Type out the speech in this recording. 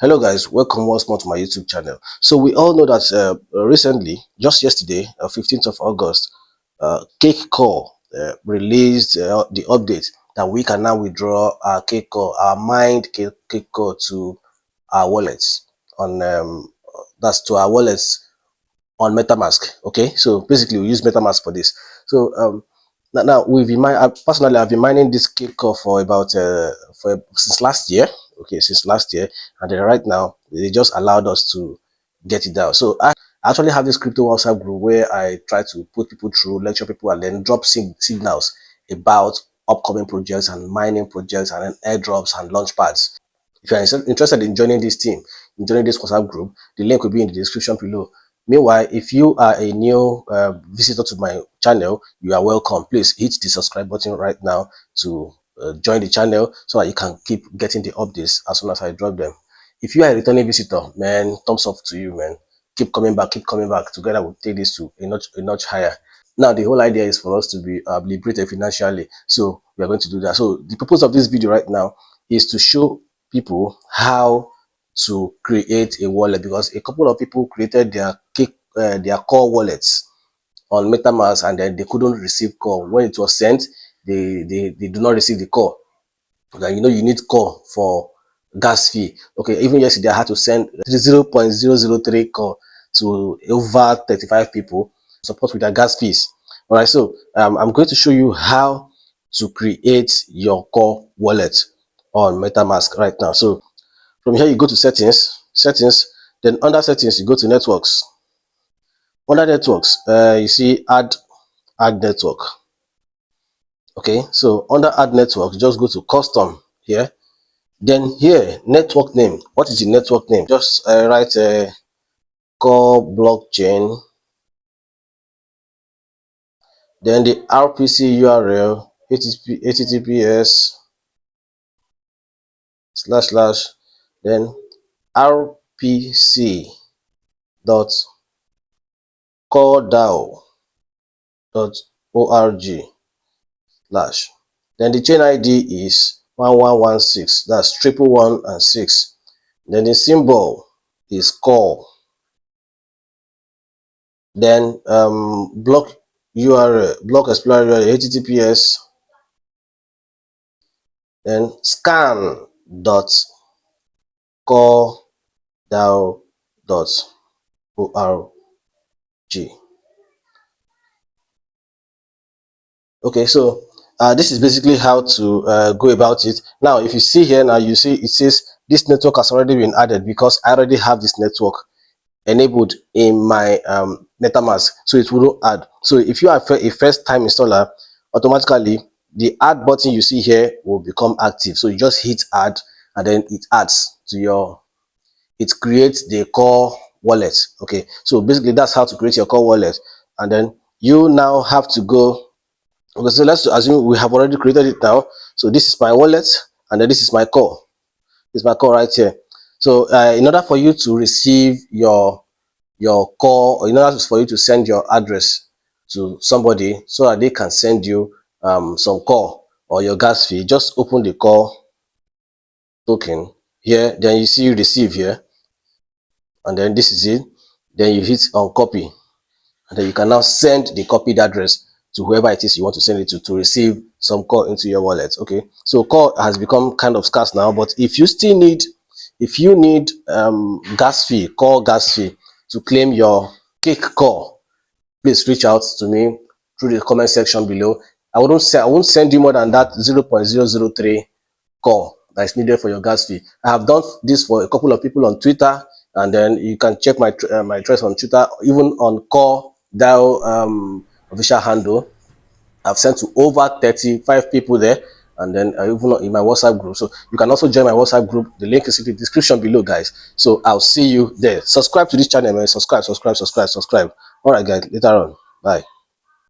Hello guys, welcome once more to my YouTube channel. So we all know that recently, just yesterday, 15th of August, Cake Core released the update that we can now withdraw our Cake Core, our mined Cake Core to our wallets on that's to our wallets on Metamask. Okay, so basically we use Metamask for this. So now we've been personally I've been mining this cake for about since last year. Okay, since last year, and then right now they just allowed us to get it down. So I actually have this crypto WhatsApp group where I try to put people through, lecture people, and then drop signals about upcoming projects and mining projects and then airdrops and launch pads. If you are interested in joining this team, in joining this WhatsApp group, the link will be in the description below. Meanwhile, if you are a new visitor to my channel, you are welcome. Please hit the subscribe button right now to join the channel so that you can keep getting the updates as soon as I drop them. If you are a returning visitor, man, thumbs up to you, man. Keep coming back, keep coming back. Together we'll take this to a notch higher. Now, the whole idea is for us to be liberated financially. So we are going to do that. So the purpose of this video right now is to show people how to create a wallet, because a couple of people created their core wallets on MetaMask and then they couldn't receive core. When it was sent, they do not receive the core. Like, you know, you need core for gas fee. Okay, even yesterday I had to send 0.003 core to over 35 people support with their gas fees. All right, so I'm going to show you how to create your core wallet on MetaMask right now. So from here you go to settings, then under settings you go to networks. Under networks, you see add network. Okay, so under add network, just go to custom here. Then here, network name. What is the network name? Just write core blockchain. Then the RPC URL, https / then rpc dot coredao.org / then the chain ID is 1116. That's 111 and 6. Then the symbol is core. Then block URL, block explorer URL, https then scan dot coredao.org. Okay, so this is basically how to go about it. Now, if you see here, now you see it says this network has already been added because I already have this network enabled in my MetaMask, so it will add. So if you are a first time installer, automatically the add button you see here will become active. So you just hit add and then it adds to your, it creates the core wallet. Okay, so basically that's how to create your core wallet. And then you now have to go. Okay, so let's assume we have already created it now. So this is my wallet and then this is my core. This is my core right here. So in order for you to receive your core, or in order for you to send your address to somebody so that they can send you some core or your gas fee, just open the core token here. Then you see receive here, and then this is it. Then you hit on copy, and then you can now send the copied address to whoever it is you want to send it to receive some core into your wallet. Okay, so core has become kind of scarce now, but if you still need, if you need gas fee, core gas fee to claim your cake core, please reach out to me through the comment section below. I won't send you more than that 0.003 core that is needed for your gas fee. I have done this for a couple of people on Twitter, and then you can check my my threads on Twitter, even on core DAO official handle. I've sent to over 35 people there, and then even in my WhatsApp group. So you can also join my WhatsApp group. The link is in the description below, guys. So I'll see you there. Subscribe to this channel, man. Subscribe. All right, guys. Later on. Bye.